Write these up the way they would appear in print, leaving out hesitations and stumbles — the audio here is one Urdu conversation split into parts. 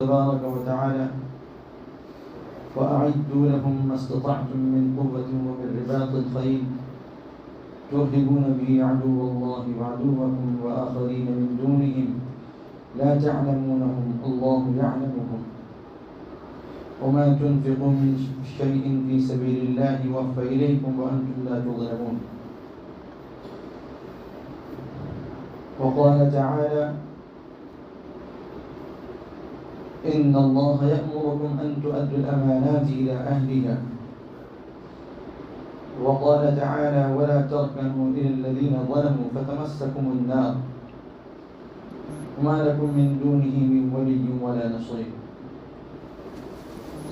تبارك وتعالى وأعدوا لهم ما استطعتم من قوة ومن رباط الخيل ترهبون به عدو الله وعدوكم وآخرين من دونهم لا تعلمونهم الله يعلمهم وما تنفقوا من شيء في سبيل الله يوفى إليكم وأنتم لا تظلمون. وقال تعالى إن الله يأمركم أن تؤدوا الأمانات إلى أهلها. وقال تعالى ولا تركنوا إلى الذين ظلموا فتمسكم النار وما لكم من دونه من ولي ولا نصير.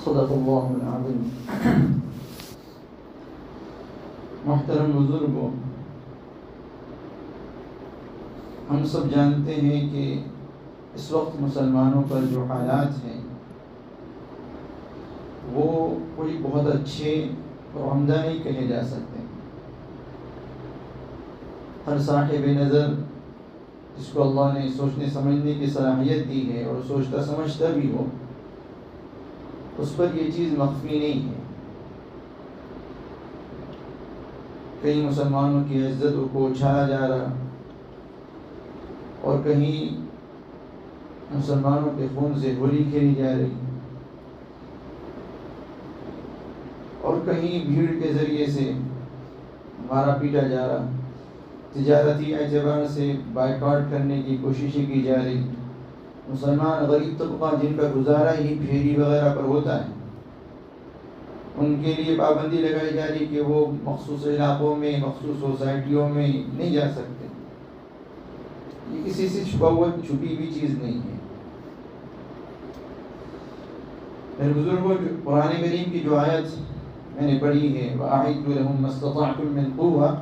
صدق الله العظيم. محترم بزرگوں، ہم سب جانتے ہیں کہ اس وقت مسلمانوں پر جو حالات ہیں وہ کوئی بہت اچھے اور عمدہ نہیں کہے جا سکتے. ہر صاحب نظر جس کو اللہ نے سوچنے سمجھنے کی صلاحیت دی ہے اور سوچتا سمجھتا بھی ہو، اس پر یہ چیز مخفی نہیں ہے. کہیں مسلمانوں کی عزت کو اچھالا جا رہا اور کہیں مسلمانوں کے خون سے ہولی کھیلی جا رہی اور کہیں بھیڑ کے ذریعے سے مارا پیٹا جا رہا، تجارتی اعتبار سے بائیکاٹ کرنے کی کوششیں کی جا رہی. مسلمان غریب طبقہ جن کا گزارا ہی پھیری وغیرہ پر ہوتا ہے، ان کے لیے پابندی لگائی جا رہی کہ وہ مخصوص علاقوں میں مخصوص سوسائٹیوں میں نہیں جا سکتے. یہ کسی سے چھپی ہوئی چیز نہیں ہے. میرے بزرگوں، قرآن کریم کی جو آیت میں نے پڑھی ہے وَأَعِدُّوا لَهُم مَّا اسْتَطَعْتُم مِّن قُوَّةٍ،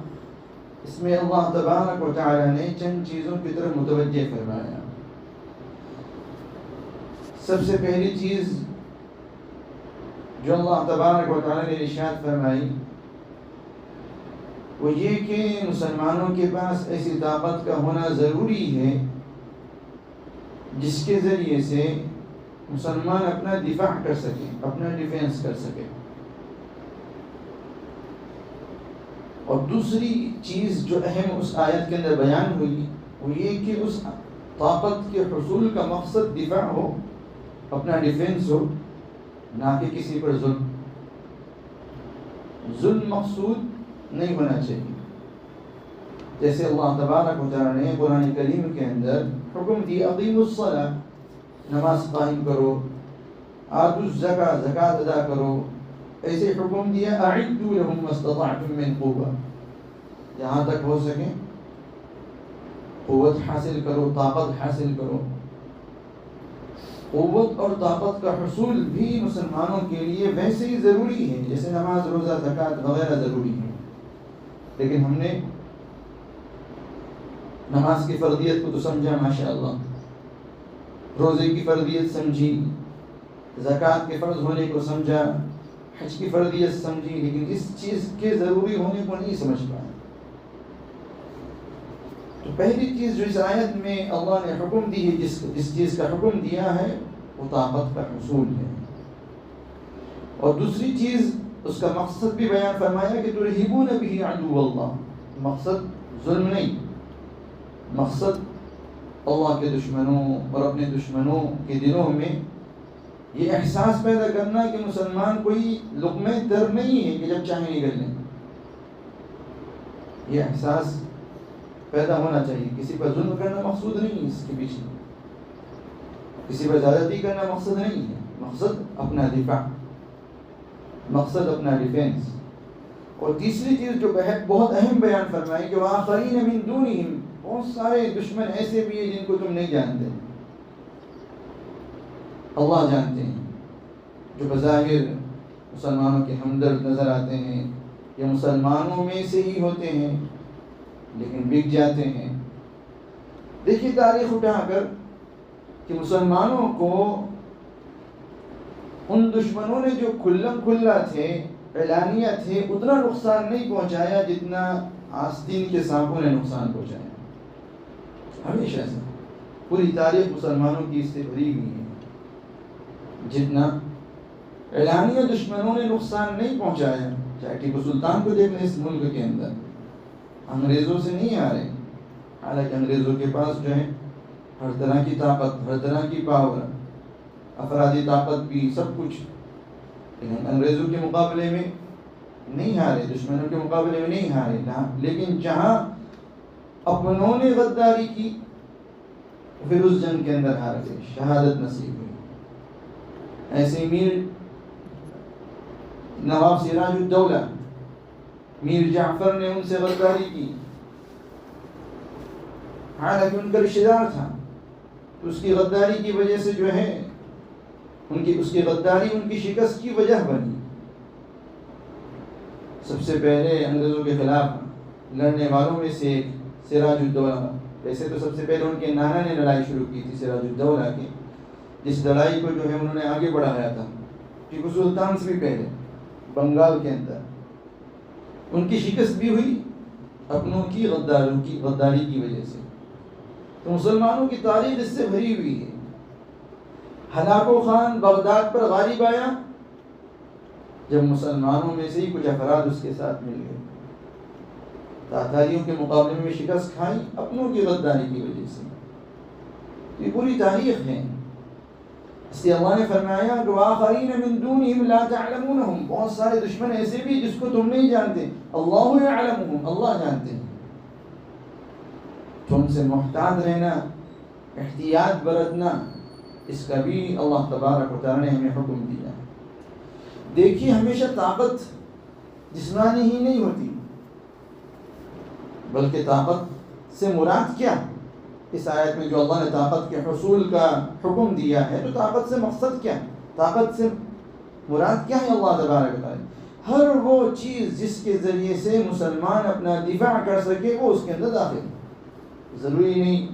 اس میں اللہ تبارک و تعالی نے چند چیزوں کی طرف متوجہ فرمایا. سب سے پہلی چیز جو اللہ تبارک و تعالی نے ارشاد فرمائی وہ یہ کہ مسلمانوں کے پاس ایسی طاقت کا ہونا ضروری ہے جس کے ذریعے سے مسلمان اپنا دفاع کر سکے، اپنا ڈیفینس کر سکے. اور دوسری چیز جو اہم اس آیت کے اندر بیان ہوئی وہ یہ کہ اس طاقت کے حصول کا مقصد دفاع ہو، اپنا ڈیفینس ہو، نہ کہ کسی پر ظلم مقصود نہیں ہونا چاہیے. جیسے اللہ تبارک و تعالی نے قرآن کریم کے اندر حکم دیا اقیموا الصلاۃ، نماز قائم کرو، آتوا الزکاۃ، زکوٰۃ ادا کرو. ایسے حکم دیا اعدوا لهم ما استطعتم من قوة، جہاں تک ہو سکے قوت حاصل کرو، طاقت حاصل کرو. قوت اور طاقت کا حصول بھی مسلمانوں کے لیے ویسے ہی ضروری ہے جیسے نماز، روزہ، زکوٰۃ وغیرہ ضروری ہے. لیکن ہم نے نماز کی فرضیت کو تو سمجھا ماشاءاللہ، روزے کی فرضیت سمجھی، زکوٰۃ کے فرض ہونے کو سمجھا، حج کی فرضیت سمجھی، لیکن اس چیز کے ضروری ہونے کو نہیں سمجھ پائے. تو پہلی چیز جو اس آیت میں اللہ نے حکم دی ہے، جس چیز کا حکم دیا ہے وہ طاقت کا حصول ہے. اور دوسری چیز اس کا مقصد بھی بیان فرمایا کہ ترہبون به عدو اللہ. مقصد ظلم نہیں، مقصد اللہ کے دشمنوں اور اپنے دشمنوں کے دلوں میں یہ احساس پیدا کرنا کہ مسلمان کوئی لقمہ در نہیں ہے کہ جب چاہے نگل لیں. یہ احساس پیدا ہونا چاہیے. کسی پر ظلم کرنا مقصود نہیں ہے، اس کے پیچھے کسی پر زیادتی کرنا مقصد نہیں ہے. مقصد اپنا دفاع، مقصد اپنا ڈیفینس. اور تیسری چیز جو بہت اہم بیان فرمائی کہ وآخرین من دونہم، بہت سارے دشمن ایسے بھی ہیں جن کو تم نہیں جانتے، اللہ جانتے ہیں، جو بظاہر مسلمانوں کے ہمدرد نظر آتے ہیں یا مسلمانوں میں سے ہی ہوتے ہیں لیکن بک جاتے ہیں. دیکھیے تاریخ اٹھا کر کہ مسلمانوں کو ان دشمنوں نے جو کھلم کھلا تھے، اعلانیہ تھے، اتنا نقصان نہیں پہنچایا جتنا آستین کے سانپوں نے نقصان پہنچایا. ہمیشہ سے پوری تاریخ مسلمانوں کی اس سے بھری ہوئی ہے. جتنا اعلانیہ دشمنوں نے نقصان نہیں پہنچایا، چاہے ٹیپو سلطان کو دیکھ لیں، اس ملک کے اندر انگریزوں سے نہیں آ رہے، حالانکہ انگریزوں کے پاس جو ہے ہر طرح کی طاقت، ہر طرح کی پاور، افرادی طاقت بھی، سب کچھ، لیکن انگریزوں کے مقابلے میں نہیں ہارے، دشمنوں کے مقابلے میں نہیں ہارے، لیکن جہاں اپنوں نے غداری کی پھر اس جنگ کے اندر ہار گئے، شہادت نصیب ہوئی۔ ایسے میر نواب سراج الدولہ، میر جعفر نے ان سے غداری کی، حالانکہ ان کا رشتہ دار تھا، تو اس کی غداری کی وجہ سے جو ہے اس کی غداری ان کی شکست کی وجہ بنی۔ سب سے پہلے انگریزوں کے خلاف لڑنے والوں میں سے ایک سراج الدولہ، ویسے تو سب سے پہلے ان کے نانا نے لڑائی شروع کی تھی سراج الدولہ کی، جس لڑائی کو جو ہے انہوں نے آگے بڑھایا تھا ٹیپو سلطان سے بھی پہلے بنگال کے اندر۔ ان کی شکست بھی ہوئی اپنوں کی غداری کی وجہ سے۔ تو مسلمانوں کی تاریخ اس سے بھری ہوئی ہے۔ ہلاکو خان بغداد پر غالب آیا جب مسلمانوں میں سے ہی کچھ افراد اس کے ساتھ مل گئے، تاتاریوں کے مقابلے میں شکست کھائی اپنوں کی غداری کی وجہ سے۔ یہ پوری تاریخ ہے۔ اس لیے اللہ نے فرمایا کہ وآخرین من دونہم لا تعلمونہم، بہت سارے دشمن ایسے بھی جس کو تم نہیں جانتے، اللہ یعلمہم، اللہ جانتے ہیں۔ تو ان سے محتاط رہنا، احتیاط برتنا، اس کا بھی اللہ تبارک و تعالی نے ہمیں حکم دیا ہے۔ دیکھیے ہمیشہ طاقت جسمانی ہی نہیں ہوتی، بلکہ طاقت سے مراد کیا؟ اس آیت میں جو اللہ نے طاقت کے حصول کا حکم دیا ہے، تو طاقت سے مقصد کیا؟ طاقت سے مراد کیا ہے اللہ تبارک و تعالی؟ ہر وہ چیز جس کے ذریعے سے مسلمان اپنا دفاع کر سکے وہ اس کے اندر داخل ہے۔ ضروری نہیں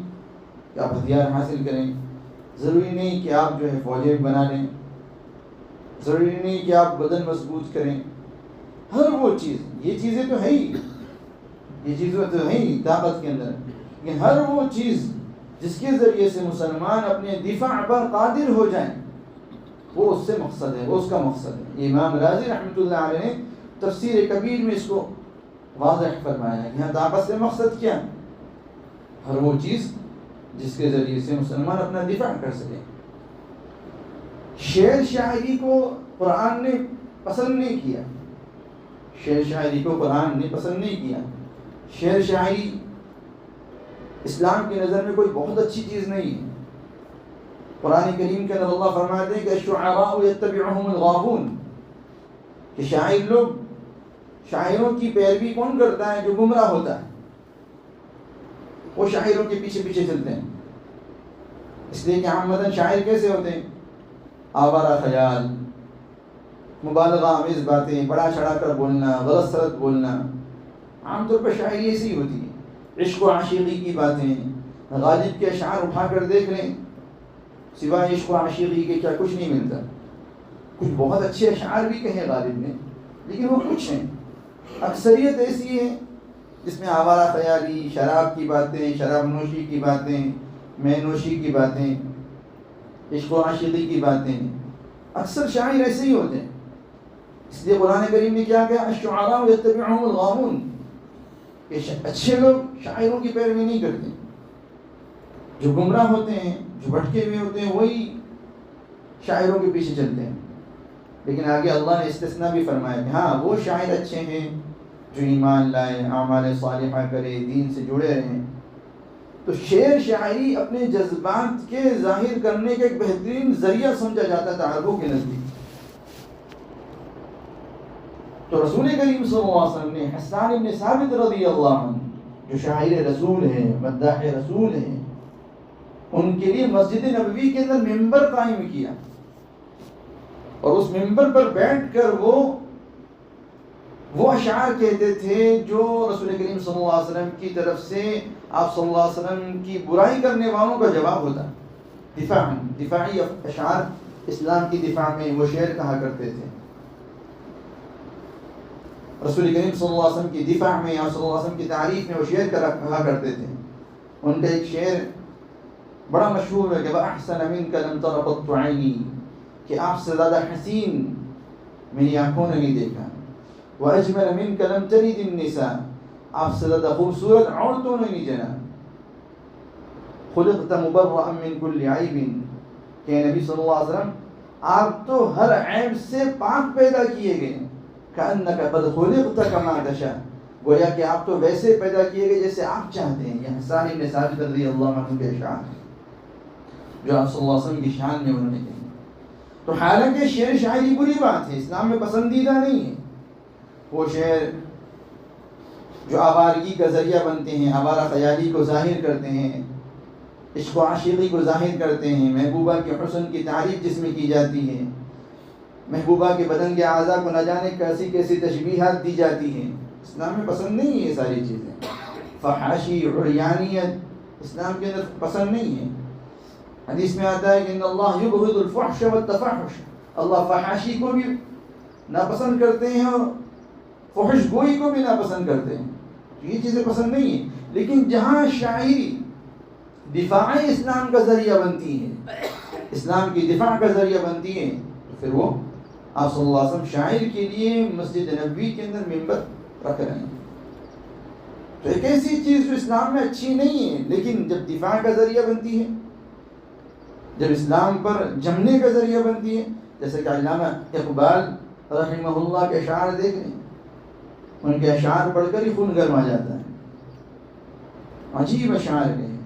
کہ آپ ہتھیار حاصل کریں، ضروری نہیں کہ آپ جو ہے فوجیں بنا لیں، ضروری نہیں کہ آپ بدن مضبوط کریں، ہر وہ چیز، یہ چیزیں تو ہے ہی، یہ چیزیں تو ہیں ہی طاقت کے اندر، لیکن ہر وہ چیز جس کے ذریعے سے مسلمان اپنے دفاع پر قادر ہو جائیں وہ اس سے مقصد ہے، وہ اس کا مقصد ہے۔ امام راضی رحمۃ اللہ علیہ نے تفسیر کبیر میں اس کو واضح فرمایا ہے کہ یہاں طاقت سے مقصد کیا؟ ہر وہ چیز جس کے ذریعے سے مسلمان اپنا دفاع کر سکے۔ شعر شاعری کو قرآن نے پسند نہیں کیا، شعر شاعری کو قرآن نے پسند نہیں کیا۔ شعر شاعری اسلام کی نظر میں کوئی بہت اچھی چیز نہیں ہے۔ قرآن کریم کے اندر اللہ فرماتے ہیں کہ الشعراء یتبعہم الغاوون، کہ شاعر لوگ، شاعروں کی پیروی کون کرتا ہے؟ جو گمراہ ہوتا ہے، وہ شاعروں کے پیچھے پیچھے چلتے ہیں۔ اس لیے کہ عامةً شاعر کیسے ہوتے ہیں؟ آوارہ خیال، مبالغہ آمیز باتیں، بڑا چڑھا کر بولنا، غلط سلط بولنا، عام طور پر شاعری ایسی ہوتی ہے۔ عشق و عشیقی کی باتیں، غالب کے اشعار اٹھا کر دیکھ لیں، سوائے عشق و عشیقی کے کیا کچھ نہیں ملتا۔ کچھ بہت اچھے اشعار بھی کہیں غالب نے، لیکن وہ کچھ ہیں۔ اکثریت ایسی ہے جس میں آوارہ خیالی، شراب کی باتیں، شراب نوشی کی باتیں، مے نوشی کی باتیں، عشق و عشیقی کی باتیں، اکثر شاعر ایسے ہی ہوتے ہیں۔ اس لیے قرآن کریم نے کیا کہا؟ الشعراء یتبعہم الغاوون، کہ اچھے لوگ شاعروں کی پیروی نہیں کرتے، جو گمراہ ہوتے ہیں، جو بھٹکے ہوئے ہوتے ہیں، وہی شاعروں کے پیچھے چلتے ہیں۔ لیکن آگے اللہ نے استثناء بھی فرمایا کہ ہاں وہ شاعر اچھے ہیں جو ایمان لائے، اعمال صالحہ کرے، دین سے جڑے رہیں۔ تو شعر شاعری اپنے جذبات کے ظاہر کرنے کا ایک بہترین ذریعہ سمجھا جاتا تھا عربوں کے نزدیک۔ تو رسول کریم صلی اللہ علیہ وسلم نے حسان بن ثابت رضی اللہ عنہ، جو شاعر رسول ہیں، مداح رسول ہیں، ان کے لیے مسجد نبوی کے اندر ممبر قائم کیا، اور اس ممبر پر بیٹھ کر وہ اشعار کہتے تھے جو رسول کریم صلی اللہ علیہ وسلم کی طرف سے آپ صلی اللہ علیہ وسلم کی برائی کرنے والوں کا جواب ہوتا، دفاعی اشعار، اسلام کی دفاع میں وہ شعر کہا کرتے تھے۔ رسول کریم صلی اللہ علیہ وسلم کی دفاع میں یا صلی اللہ علیہ وسلم کی تعریف میں وہ شعر کہا کرتے تھے۔ ان کا ایک شعر بڑا مشہور ہے کہ وَأَحْسَنَ مِنْكَ لَمْ تَرَ قَطُّ عَيْنِي، کہ آپ سے زیادہ حسین میری آنکھوں نے نہیں دیکھا. وَأَجْمَلَ مِنْكَ لَمْ تَلِدِ النِّسَاء، آپ سے زیادہ خوبصورت عورتوں نے نہیں جنا. خُلِقْتَ مُبَرَّأً مِنْ كُلِّ عَيْبٍ، کہ نبی صلی اللہ علیہ وسلم آپ تو ہر عیب سے پاک پیدا کیے گئے. كَأَنَّكَ قَدْ خُلِقْتَ كَمَا تَشَاءُ، گویا کہ آپ تو ویسے پیدا کیے گئے جیسے آپ چاہتے ہیں. یہ حسان بن ثابت رضی اللہ عنہ کے اشعار ہیں جو آپ صلی اللہ علیہ وسلم کی شان میں انہوں نے کہی. تو حالانکہ شعر شاعری بری بات ہے، اسلام میں پسندیدہ نہیں ہے. وہ شعر جو آوارگی کا ذریعہ بنتے ہیں، آوارہ خیالی کو ظاہر کرتے ہیں، عشق و عاشقی کو ظاہر کرتے ہیں، محبوبہ کے حسن کی تعریف جس میں کی جاتی ہے، محبوبہ کے بدن کے اعضاء کو نہ جانے کیسی کیسی تشبیہات دی جاتی ہیں، اسلام میں پسند نہیں ہے یہ ساری چیزیں. فحاشی عریانیت اسلام کے اندر پسند نہیں ہے. حدیث میں آتا ہے کہ ان اللہ یبغض الفحش والتفحش، اللہ فحاشی کو بھی ناپسند کرتے ہیں اور فحش گوئی کو بھی ناپسند کرتے ہیں. یہ چیزیں پسند نہیں ہیں. لیکن جہاں شاعری دفاع اسلام کا ذریعہ بنتی ہے، اسلام کی دفاع کا ذریعہ بنتی ہے، تو پھر وہ آپ صلی اللہ علیہ وسلم شاعر کے لیے مسجد نبوی کے اندر منبر رکھ رہے ہیں. تو ایک ایسی چیز جو اسلام میں اچھی نہیں ہے لیکن جب دفاع کا ذریعہ بنتی ہے، جب اسلام پر جمنے کا ذریعہ بنتی ہے، جیسے کہ علامہ اقبال رحمہ اللہ کے اشعار دیکھ لیں، ان کے اشعار پڑھ کر ہی خون گرم آ جاتا ہے. عجیب اشعار ہیں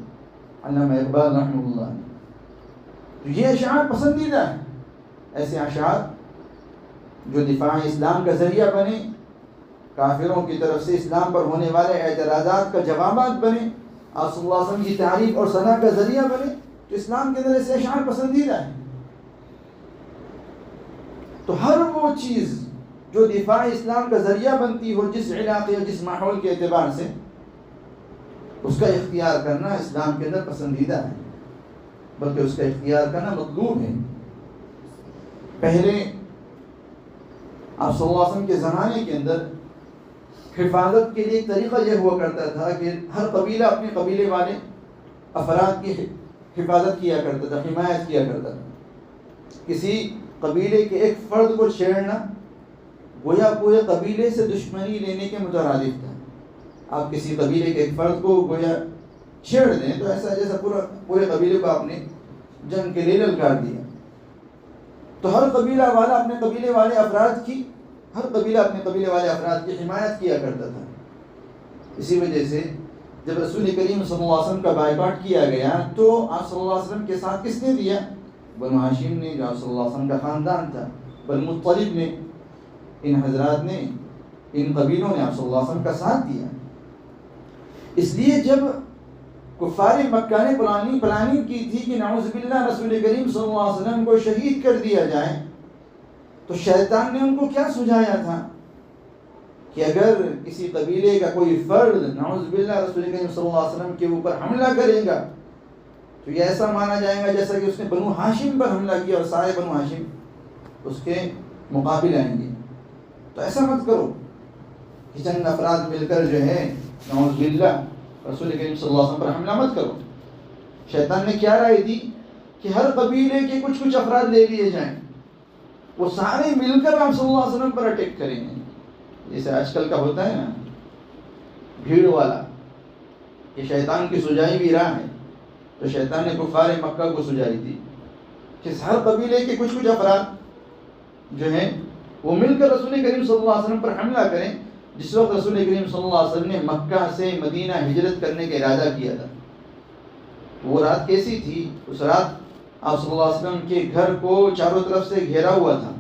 علامہ اقبال رحمہ اللہ. تو یہ اشعار پسندیدہ ہیں، ایسے اشعار جو دفاع اسلام کا ذریعہ بنے، کافروں کی طرف سے اسلام پر ہونے والے اعتراضات کا جوابات بنے، آپ صلی اللہ علیہ وسلم کی تعریف اور ثنا کا ذریعہ بنے، تو اسلام کے اندر ایسے اشعار پسندیدہ ہیں. تو ہر وہ چیز جو دفاع اسلام کا ذریعہ بنتی ہو، جس علاقے اور جس ماحول کے اعتبار سے، اس کا اختیار کرنا اسلام کے اندر پسندیدہ ہے، بلکہ اس کا اختیار کرنا مطلوب ہے. پہلے آپ صلی اللہ علیہ وسلم کے زمانے کے اندر حفاظت کے لیے ایک طریقہ یہ ہوا کرتا تھا کہ ہر قبیلہ اپنے قبیلے والے افراد کی حفاظت کیا کرتا تھا، حمایت کیا کرتا تھا. کسی قبیلے کے ایک فرد کو چھیڑنا گویا پورے قبیلے سے دشمنی لینے کے مترادف تھا. آپ کسی قبیلے کے ایک فرد کو گویا چھیڑ دیں تو ایسا جیسا پورے قبیلے کو آپ نے جنگ کے لیے للکار دیا. تو ہر قبیلہ والا اپنے قبیلے والے افراد کی حمایت کیا کرتا تھا. اسی وجہ سے جب رسول کریم صلی اللہ علیہ وسلم کا بائیکاٹ کیا گیا تو آپ صلی اللہ علیہ وسلم کے ساتھ کس نے دیا؟ بنو ہاشم نے، جو آپ صلی اللہ علیہ وسلم کا خاندان تھا. بنو مطلب نے، ان حضرات نے، ان قبیلوں نے آپ صلی اللہ علیہ وسلم کا ساتھ دیا. اس لیے جب کفار مکہ نے پلاننگ کی تھی کہ نعوذ باللہ رسول کریم صلی اللہ علیہ وسلم کو شہید کر دیا جائے، تو شیطان نے ان کو کیا سجھایا تھا کہ اگر کسی قبیلے کا کوئی فرد نعوذ باللہ رسول کریم صلی اللہ علیہ وسلم کے اوپر حملہ کرے گا تو یہ ایسا مانا جائے گا جیسا کہ اس نے بنو ہاشم پر حملہ کیا اور سارے بنو ہاشم اس کے مقابل آئیں گے. تو ایسا مت کرو کہ چند افراد مل کر جو ہے نعوذ باللہ رسول کریم صلی اللہ علیہ وسلم پر حملہ مت کرو. شیطان نے کیا رائے دی کہ ہر قبیلے کے کچھ افراد لے لیے جائیں، وہ سارے مل کر آپ صلی اللہ علیہ وسلم پر اٹیک کریں گے. جیسے آج کل کا ہوتا ہے نا بھیڑ والا، یہ شیطان کی سجائی بھی راہ ہے. تو شیطان نے کفار مکہ کو سجائی تھی کہ ہر قبیلے کے کچھ افراد جو ہیں وہ مل کر رسول کریم صلی اللہ علیہ وسلم پر حملہ کریں. جس وقت رسول کریم صلی اللہ علیہ وسلم نے مکہ سے مدینہ ہجرت کرنے کا ارادہ کیا تھا، وہ رات کیسی تھی؟ اس رات آپ صلی اللہ علیہ وسلم کے گھر کو چاروں طرف سے گھیرا ہوا تھا،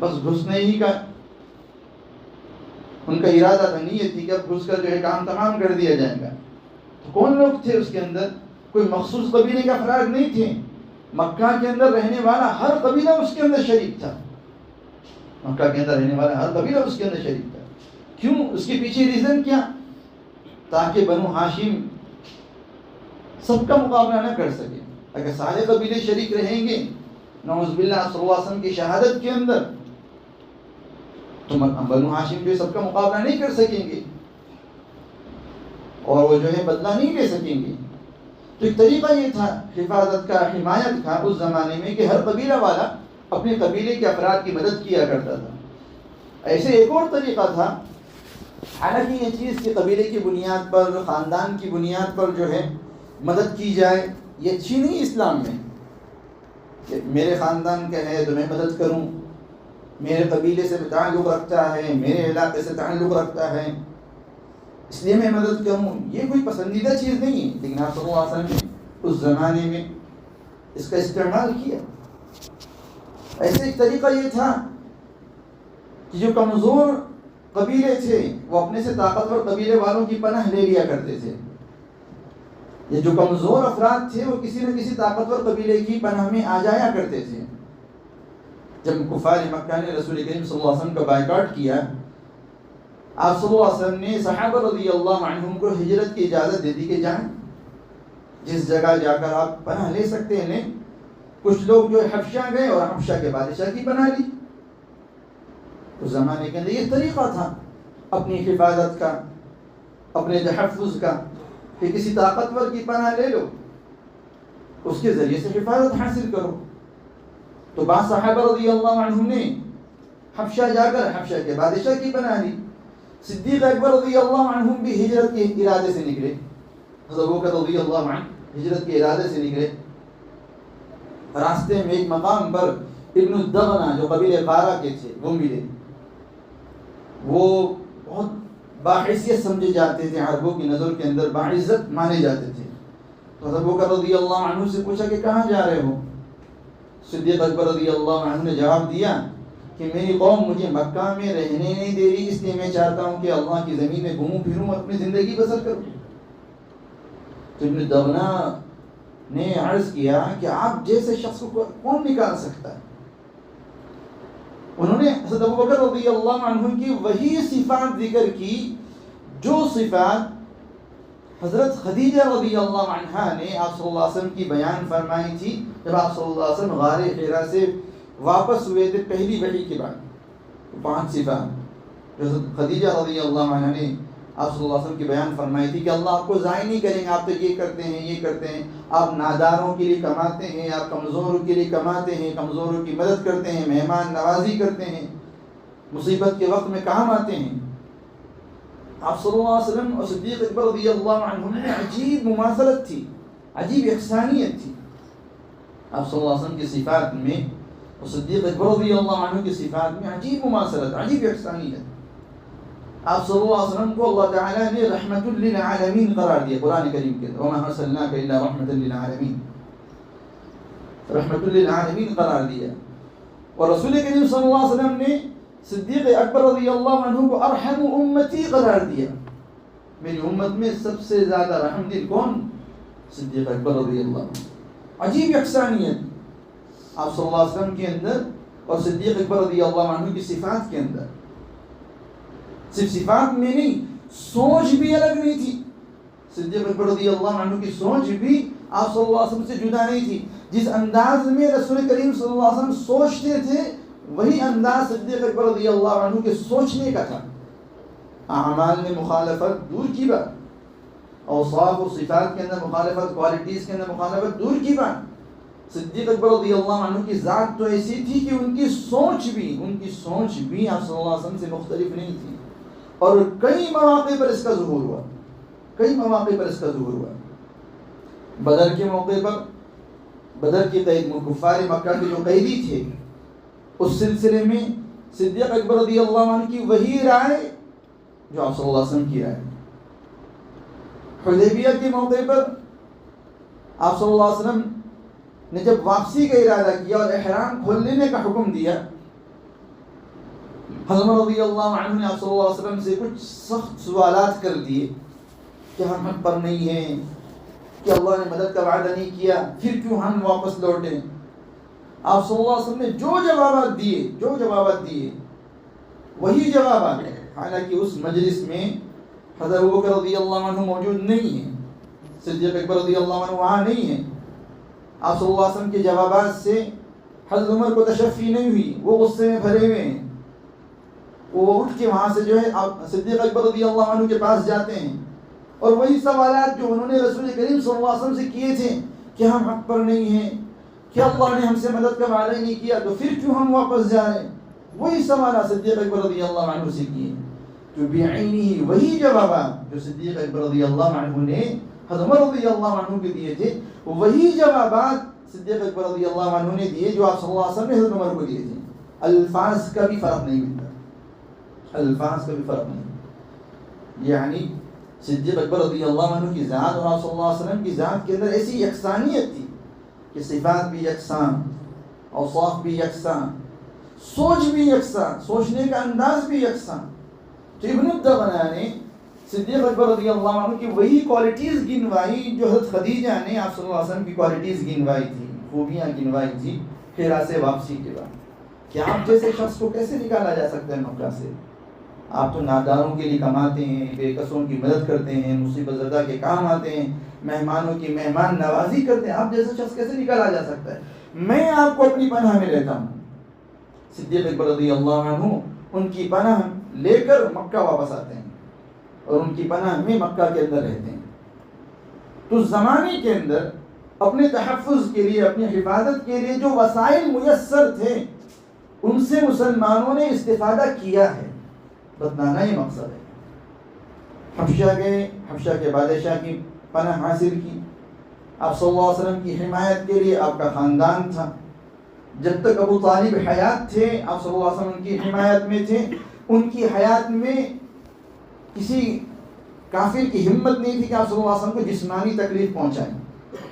بس گھسنے ہی کا ان کا ارادہ تھا، نیت تھی کہ اب گھس کر جو ہے کام تمام کر دیا جائے گا. تو کون لوگ تھے اس کے اندر؟ کوئی مخصوص قبیلے کا افراد نہیں تھے، مکہ کے اندر رہنے والا ہر قبیلہ اس کے اندر شریک تھا. مکہ کے اندر رہنے والا ہر قبیلہ اس کے اندر شریک تھا. کیوں؟ اس کے پیچھے ریزن کیا؟ تاکہ بنو ہاشم سب کا مقابلہ نہ کر سکے. اگر سارے قبیلے شریک رہیں گے نعوذ باللہ صلی اللہ علیہ وسلم کی شہادت کے اندر تو بنو ہاشم بھی سب کا مقابلہ نہیں کر سکیں گے اور وہ جو ہے بدلہ نہیں لے سکیں گے. تو ایک طریقہ یہ تھا حفاظت کا، حمایت کا اس زمانے میں کہ ہر قبیلہ والا اپنے قبیلے کے افراد کی مدد کیا کرتا تھا. ایسے ایک اور طریقہ تھا، حالانکہ یہ چیز کہ قبیلے کی بنیاد پر، خاندان کی بنیاد پر جو ہے مدد کی جائے، یہ اچھی نہیں اسلام میں کہ میرے خاندان کا ہے تو میں مدد کروں، میرے قبیلے سے تعلق رکھتا ہے، میرے علاقے سے تعلق رکھتا ہے اس لیے میں مدد کروں. یہ کوئی پسندیدہ چیز نہیں ہے، لیکن آپ صلی اللہ علیہ وسلم نے اس زمانے میں اس کا استعمال کیا. ایسے ایک طریقہ یہ تھا کہ جو کمزور قبیلے تھے وہ اپنے سے طاقتور قبیلے والوں کی پناہ لے لیا کرتے تھے. یہ جو کمزور افراد تھے وہ کسی نہ کسی طاقتور قبیلے کی پناہ میں آ جایا کرتے تھے. جب کفار مکہ نے رسول کریم صلی اللہ علیہ وسلم کا بائیکاٹ کیا، آپ صلی اللہ علیہ وسلم نے صحابہ رضی اللہ عنہم کو ہجرت کی اجازت دے دی کہ جائیں، جس جگہ جا کر آپ پناہ لے سکتے ہیں. کچھ لوگ جو حبشہ گئے اور حبشہ کے بادشاہ کی پناہ لی. اس زمانے کے اندر یہ طریقہ تھا اپنی حفاظت کا، اپنے تحفظ کا، کہ کسی طاقتور کی پناہ لے لو، اس کے ذریعے سے حفاظت حاصل کرو. تو بعض صحابہ رضی اللہ عنہم نے حبشہ جا کر حبشہ کے بادشاہ کی پناہ لی. صدیق اکبر رضی اللہ عنہم بھی ہجرت کے ارادے سے نکلے. حضرت ابوبکر رضی اللہ عنہ ہجرت کے ارادے سے نکلے. راستے میں ایک مقام پر ابن الدغنہ جو قبیلہ قارہ کے تھے وہ ملے. وہ بہت باحیثیت سمجھے جاتے تھے، عربوں کی نظر کے اندر باعزت مانے جاتے تھے. تو حضرت ابوبکر رضی اللہ عنہ سے پوچھا کہ کہاں جا رہے ہو؟ صدیق اکبر رضی اللہ عنہ نے جواب دیا کہ میری قوم مجھے مکہ میں رہنے نہیں دے رہی، اس لیے میں چاہتا ہوں کہ اللہ کی زمین میں گھوموں پھروں، اپنی زندگی بسر کروں. تو ابن الدغنہ نے عرض کیا کہ آپ جیسے شخص کو کون نکال سکتا ہے؟ انہوں نے حضرت ابوبکر رضی اللہ عنہ کی وہی صفات ذکر کی جو صفات حضرت خدیجہ رضی اللہ عنہا نے آپ صلی اللہ علیہ وسلم کی بیان فرمائی تھی جب آپ صلی اللہ علیہ وسلم غار حرا سے واپس ہوئے تھے پہلی وحی کے بعد. 5 صفات جو حضرت خدیجہ رضی اللہ عنہ نے آپ صلی اللہ علیہ وسلم کی بیان فرمائی تھی کہ اللہ آپ کو ضائع نہیں کریں گے، آپ تو یہ کرتے ہیں، یہ کرتے ہیں، آپ ناداروں کے لیے کماتے ہیں، آپ کمزوروں کے لیے کماتے ہیں، کمزوروں کی مدد کرتے ہیں، مہمان نوازی کرتے ہیں، مصیبت کے وقت میں کام آتے ہیں. آپ صلی اللہ علیہ وسلم اور صدیق اکبر رضی اللہ عنہ میں عجیب مماثلت تھی، عجیب یکسانیت تھی. آپ صلی اللہ علیہ وسلم کی صفات میں اور صدیق اکبر رضی اللہ عنہ کی صفات میں عجیب مماثلت، عجیب یکسانیت. آپ صلی اللہ علیہ وسلم کو اللہ تعالیٰ نے رحمت للعالمین قرار دیا قرآن کریم کے اندر. وَمَا أَرْسَلْنَاكَ إِلَّا رَحْمَةً لِلْعَالَمِينَ، رحمت للعالمین قرار دیا. اور رسول کریم صلی اللہ علیہ وسلم نے صدیق اکبر رضی اللہ عنہ کو ارحم امتی قرار دیا. میری امت میں سب سے زیادہ رحم دل کون؟ صدیق اکبر رضی اللہ عنہ. عجیب یکسانیت آپ صلی اللہ علیہ وسلم کے اندر اور صدیق اکبر رضی اللہ عنہ کی صفات کے اندر. صرف صفات میں نہیں، سوچ بھی الگ نہیں تھی. صدیق اکبر رضی اللہ عنہ کی سوچ بھی آپ صلی اللہ علیہ وسلم سے جدا نہیں تھی. جس انداز میں رسول کریم صلی اللہ علیہ وسلم سوچتے تھے وہی انداز صدیق اکبر رضی اللہ عنہ کے سوچنے کا تھا. اعمال میں مخالفت دور کی بات، اوصاف اور صفات کے اندر مخالفت، کوالٹیز کے اندر مخالفت دور کی بات. صدیق اکبر رضی اللہ عنہ کی ذات تو ایسی تھی کہ ان کی سوچ بھی آپ صلی اللہ علیہ وسلم سے مختلف نہیں تھی. اور کئی مواقع پر اس کا ظہور ہوا. بدر کے موقع پر، بدر کے کفار مکہ کے جو قیدی تھے اس سلسلے میں صدیق اکبر رضی اللہ عنہ کی وہی رائے جو آپ صلی اللہ علیہ وسلم کی رائے. حدیبیہ کے موقع پر آپ صلی اللہ علیہ وسلم نے جب واپسی کا ارادہ کیا اور احرام کھول لینے کا حکم دیا، حضرت رضی اللہ عنہ نے آپ صلی اللہ علیہ وسلم سے کچھ سخت سوالات کر دیے کہ ہم حق پر نہیں ہیں، کہ اللہ نے مدد کا وعدہ نہیں کیا، پھر کیوں ہم واپس لوٹیں. آپ صلی اللہ علیہ وسلم نے جو جوابات دیے وہی جوابات ہیں. حالانکہ اس مجلس میں حضرت ابوبکر رضی اللہ عنہ موجود نہیں ہیں، صدیق اکبر رضی اللہ عنہ وہاں نہیں ہیں. آپ صلی اللہ علیہ وسلم کے جوابات سے حضرت عمر کو تشفی نہیں ہوئی، وہ غصے میں بھرے ہوئے ہیں. وہ اٹھ کے وہاں سے جو ہے صدیق اکبر رضی اللہ عنہ کے پاس جاتے ہیں اور وہی سوالات جو انہوں نے رسول کریم صلی اللہ علیہ وسلم سے کیے تھے کہ ہم حق پر نہیں ہیں، کہ اللہ نے ہم سے مدد کا وعدہ نہیں کیا تو پھر کیوں ہم واپس جا رہے ہیں، وہی سوالات صدیق اکبر رضی اللہ عنہ سے کیے، جو بعینی وہی جوابات جو صدیق اکبر رضی اللہ عنہ نے حضرت عمر رضی اللہ عنہ کے دیے تھے، وہی جوابات صدیق اکبر رضی اللہ عنہ نے دیے جو آپ صلی اللہ علیہ وسلم نے حضرت عمر کو دیے تھے. الفاظ کا بھی فرق نہیں ملتا، الفاظ کا بھی فرق نہیں. یعنی صدیق اکبر رضی اللہ عنہ کی ذات اور آپ صلی اللہ علیہ وسلم کی ذات کے اندر ایسی یکسانیت تھی کہ صفات بھی یکساں، اوصاف بھی یکساں، سوچ بھی یکساں، سوچنے کا انداز بھی یکساں. تو ابن الدغنہ نے صدیق اکبر رضی اللہ عنہ کی وہی کوالٹیز گنوائی جو حضرت خدیجہ نے آپ صلی اللہ علیہ وسلم کی کوالٹیز گنوائی تھی، خوبیاں گنوائی تھی ہیرا سے واپسی کے بعد. کہ آپ جیسے شخص کو کیسے نکالا جا سکتا ہے مکہ سے؟ آپ تو ناداروں کے لیے کماتے ہیں، بے کسوں کی مدد کرتے ہیں، مصیبت زدہ کے کام آتے ہیں، مہمانوں کی مہمان نوازی کرتے ہیں، آپ جیسا شخص کیسے نکالا جا سکتا ہے؟ میں آپ کو اپنی پناہ میں لیتا ہوں. صدیق اکبر رضی اللہ عنہ ان کی پناہ لے کر مکہ واپس آتے ہیں اور ان کی پناہ میں مکہ کے اندر رہتے ہیں. تو زمانے کے اندر اپنے تحفظ کے لیے، اپنی حفاظت کے لیے جو وسائل میسر تھے ان سے مسلمانوں نے استفادہ کیا ہے. بتلانا یہ مقصد ہے. حبشہ کے بادشاہ کی پناہ حاصل کی. آپ صلی اللہ علیہ وسلم کی حمایت کے لیے آپ کا خاندان تھا. جب تک ابو طالب حیات تھے آپ صلی اللہ علیہ وسلم کی حمایت میں تھے. ان کی حیات میں کسی کافر کی ہمت نہیں تھی کہ آپ صلی اللہ علیہ وسلم کو جسمانی تکلیف پہنچائیں.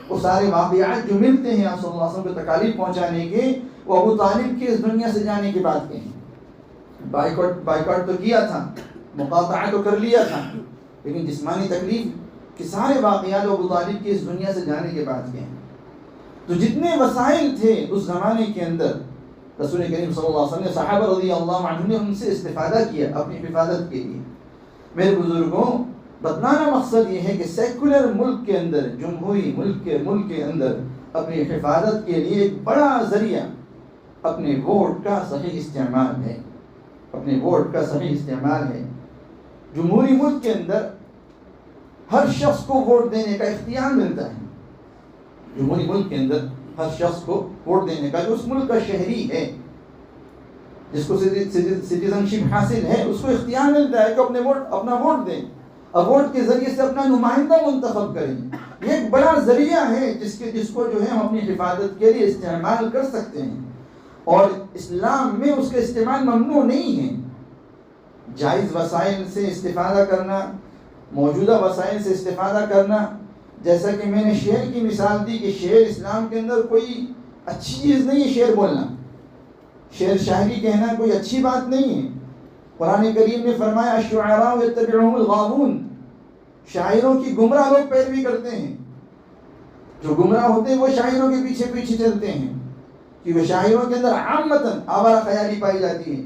وہ سارے واقعات جو ملتے ہیں آپ صلی اللہ علیہ وسلم کو تکالیف پہنچانے کے، وہ ابو طالب کے اس دنیا سے جانے کے بعد کے ہیں. بائیکاٹ تو کیا تھا، مقاطعہ تو کر لیا تھا، لیکن جسمانی تکلیف کے سارے واقعات ابو طالب کے اس دنیا سے جانے کے بعد کے ہیں. تو جتنے وسائل تھے اس زمانے کے اندر رسول کریم صلی اللہ علیہ وسلم نے، صحابہ رضی اللہ عنہ نے ان سے استفادہ کیا اپنی حفاظت کے لیے. میرے بزرگوں، بتلانا مقصد یہ ہے کہ سیکولر ملک کے اندر، جمہوری ملک کے اندر اپنی حفاظت کے لیے ایک بڑا ذریعہ اپنے ووٹ کا صحیح استعمال ہے. اپنے ووٹ کا صحیح استعمال ہے. جمہوری ملک کے اندر ہر شخص کو ووٹ دینے کا اختیار ملتا ہے. جمہوری ملک کے اندر ہر شخص کو ووٹ دینے کا، جو اس ملک کا شہری ہے، جس کو سٹیزن شپ حاصل ہے، اس کو اختیار ملتا ہے کہ اپنا ووٹ دیں اور ووٹ کے ذریعے سے اپنا نمائندہ منتخب کریں. یہ ایک بڑا ذریعہ ہے جس کو جو ہے ہم اپنی حفاظت کے لیے استعمال کر سکتے ہیں، اور اسلام میں اس کا استعمال ممنوع نہیں ہے. جائز وسائل سے استفادہ کرنا، موجودہ وسائل سے استفادہ کرنا، جیسا کہ میں نے شعر کی مثال دی کہ شعر اسلام کے اندر کوئی اچھی چیز نہیں ہے. شعر بولنا، شعر شاعری کہنا کوئی اچھی بات نہیں ہے. قرآن کریم نے فرمایا الشعراء یتبعهم الغاوون، شاعروں کی گمراہ لوگ پیروی کرتے ہیں. جو گمراہ ہوتے ہیں وہ شاعروں کے پیچھے پیچھے چلتے ہیں، کیونکہ شاعروں کے اندر عامتاً آوارہ خیالی پائی جاتی ہے،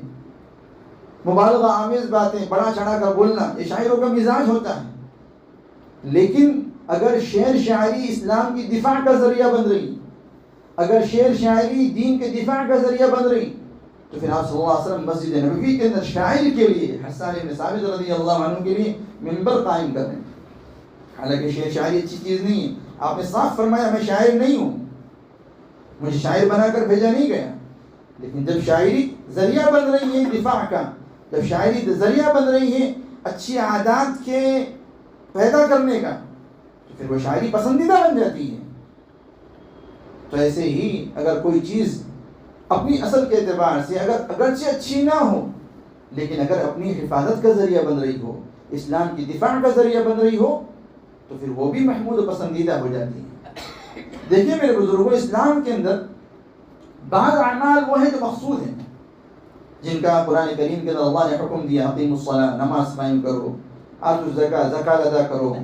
مبالغہ آمیز باتیں، بڑا چڑھا کر بولنا، یہ شاعروں کا مزاج ہوتا ہے. لیکن اگر شعر شاعری اسلام کی دفاع کا ذریعہ بن رہی، اگر شعر شاعری دین کے دفاع کا ذریعہ بن رہی، تو پھر آپ صلی اللہ علیہ وسلم مسجد نبوی کے اندر شاعر کے لیے، حسان بن ثابت رضی اللہ عنہ کے لیے منبر قائم کر رہے ہیں. حالانکہ شعر شاعری اچھی چیز نہیں ہے. آپ نے صاف فرمایا میں شاعر نہیں ہوں، مجھے شاعر بنا کر بھیجا نہیں گیا. لیکن جب شاعری ذریعہ بن رہی ہے دفاع کا، جب شاعری ذریعہ بن رہی ہے اچھی عادات کے پیدا کرنے کا، تو پھر وہ شاعری پسندیدہ بن جاتی ہے. تو ایسے ہی اگر کوئی چیز اپنی اصل کے اعتبار سے اگرچہ اچھی نہ ہو، لیکن اگر اپنی حفاظت کا ذریعہ بن رہی ہو، اسلام کی دفاع کا ذریعہ بن رہی ہو، تو پھر وہ بھی محمود و پسندیدہ ہو جاتی ہے. دیکھیے میرے بزرگوں، اسلام کے اندر بعض اعمال وہ ہیں جو مقصود ہیں، جن کا قرآن کریم کے اندر اللہ نے حکم دیا اقیموا الصلاۃ، نماز قائم کرو، آتوا الزکاۃ، زکات ادا کرو.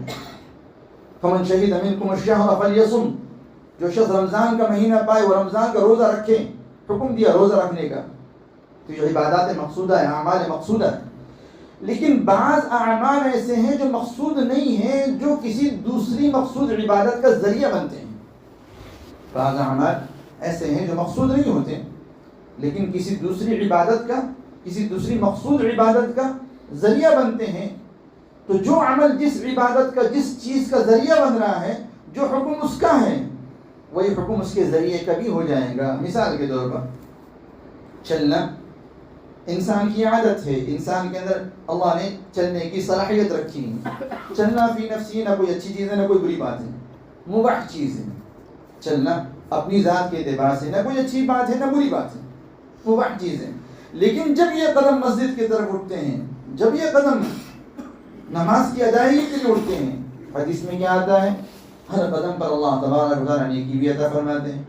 فمن شہد منکم الشہر فلیصم، جو شخص رمضان کا مہینہ پائے وہ رمضان کا روزہ رکھے. حکم دیا روزہ رکھنے کا. تو یہ عبادات مقصودہ ہے، اعمال مقصودہ ہے. لیکن بعض اعمال ایسے ہیں جو مقصود نہیں ہیں، جو کسی دوسری مقصود عبادت کا ذریعہ بنتے ہیں. بعض اعمال ایسے ہیں جو مقصود نہیں ہوتے، لیکن کسی دوسری عبادت کا، کسی دوسری مقصود عبادت کا ذریعہ بنتے ہیں. تو جو عمل جس عبادت کا جس چیز کا ذریعہ بن رہا ہے جو حکم اس کا ہے وہی حکم اس کے ذریعے کا بھی ہو جائے گا. مثال کے طور پر چلنا انسان کی عادت ہے, انسان کے اندر اللہ نے چلنے کی صلاحیت رکھی ہے. چلنا فی نفسی نہ کوئی اچھی چیز ہے نہ کوئی بری بات ہے, مباح چیز ہے. چلنا اپنی ذات کے اعتبار سے نہ کوئی اچھی بات ہے نہ بری بات ہے, مباح چیز ہے. لیکن جب یہ قدم مسجد کی طرف اٹھتے ہیں, جب یہ قدم نماز کی ادائیگی کے لیے اٹھتے ہیں, حدیث میں کیا آتا ہے, ہر قدم پر اللہ تبارک و تعالیٰ نیکی بھی عطا فرماتے ہیں,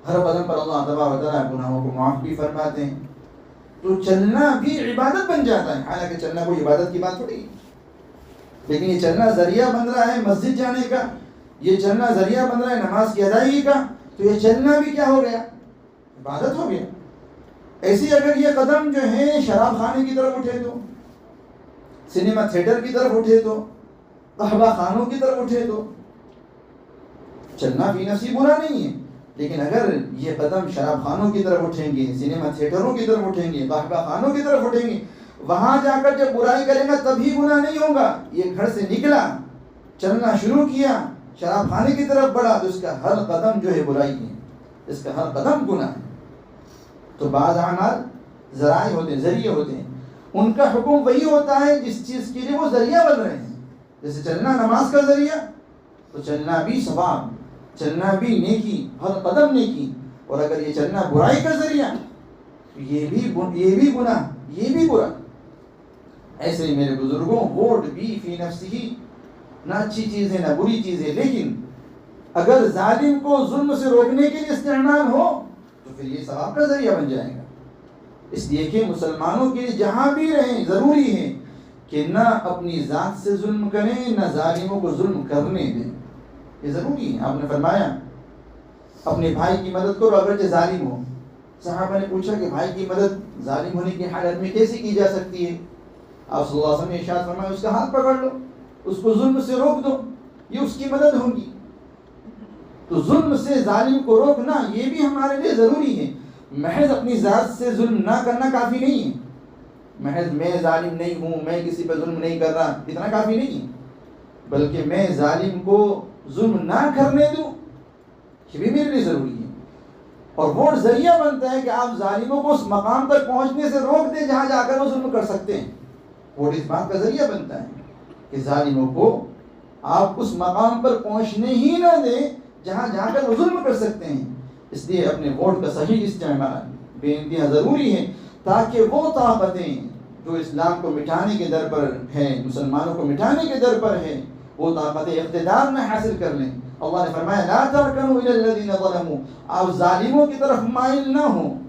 ہر قدم پر اللہ تبارک و تعالیٰ گناہوں کو معاف بھی فرماتے ہیں. تو چلنا بھی عبادت بن جاتا ہے. حالانکہ چلنا کوئی عبادت کی بات تھوڑی ہے, لیکن یہ چلنا ذریعہ بن رہا ہے مسجد جانے کا, یہ چلنا ذریعہ بن رہا ہے نماز کی ادائیگی کا, تو یہ چلنا بھی کیا ہو گیا, عبادت ہو گیا. ایسے اگر یہ قدم جو ہے شراب خانے کی طرف اٹھے تو, سنیما تھیٹر کی طرف اٹھے تو, قہوہ خانوں کی طرف اٹھے تو, چلنا فی نفسی برا نہیں ہے. لیکن اگر یہ قدم شراب خانوں کی طرف اٹھیں گے, سنیما تھیٹروں کی طرف اٹھیں گے, قہوہ خانوں کی طرف اٹھیں گے, وہاں جا کر جب برائی کرے گا تبھی گناہ نہیں ہوگا. یہ گھر سے نکلا, چلنا شروع کیا, شراب خانے کی طرف بڑھا, تو اس کا ہر قدم جو ہے برائی ہے, اس کا ہر قدم گناہ ہے. تو بعض اعمال ذرائع ہوتے ہیں, ذریعے ہوتے ہیں, ان کا حکم وہی ہوتا ہے جس چیز کے لیے وہ ذریعہ بن رہے ہیں. جیسے چلنا نماز کا ذریعہ, تو چلنا بھی ثواب, چلنا بھی نیکی, ہر قدم نیکی. اور اگر یہ چلنا برائی کا ذریعہ تو یہ بھی گناہ, یہ بھی برا. ایسے ہی میرے بزرگوں, ووٹ بھی فی نفسی نہ اچھی چیز ہے نہ بری چیز ہے, لیکن اگر ظالم کو ظلم سے روکنے کے لیے استعمال ہو تو پھر یہ ثواب کا ذریعہ بن جائے گا. اس لیے کہ مسلمانوں کے لیے جہاں بھی رہیں ضروری ہے کہ نہ اپنی ذات سے ظلم کریں نہ ظالموں کو ظلم کرنے دیں. یہ ضروری ہے. آپ نے فرمایا اپنے بھائی کی مدد کرو اگرچہ ظالم ہو. صحابہ نے پوچھا کہ بھائی کی مدد ظالم ہونے کی حالت میں کیسے کی جا سکتی ہے؟ آپ صلی اللہ علیہ وسلم نے ارشاد فرمایا اس کا ہاتھ پکڑ لو, اس کو ظلم سے روک دو, یہ اس کی مدد ہوگی. تو ظلم سے ظالم کو روکنا یہ بھی ہمارے لیے ضروری ہے. محض اپنی ذات سے ظلم نہ کرنا کافی نہیں ہے. محض میں ظالم نہیں ہوں, میں کسی پہ ظلم نہیں کر رہا, اتنا کافی نہیں ہے. بلکہ میں ظالم کو ظلم نہ کرنے دوں, یہ بھی میرے لیے ضروری ہے. اور وہ ذریعہ بنتا ہے کہ آپ ظالموں کو اس مقام پر پہنچنے سے روک دیں جہاں جا کر وہ ظلم کر سکتے ہیں. وہ اس بات کا ذریعہ بنتا ہے کہ ظالموں کو آپ اس مقام پر پہنچنے ہی نہ دیں جہاں جا کر وہ ظلم کر سکتے ہیں. اس لیے اپنے ووٹ کا صحیح استعمال بے انتہا ضروری ہے, تاکہ وہ طاقتیں جو اسلام کو مٹانے کے در پر ہیں, مسلمانوں کو مٹانے کے در پر ہیں, وہ طاقتیں اقتدار میں حاصل کر لیں. اللہ نے فرمایا لا ترکنوا الی الذین ظلموا, آپ ظالموں کی طرف مائل نہ ہوں,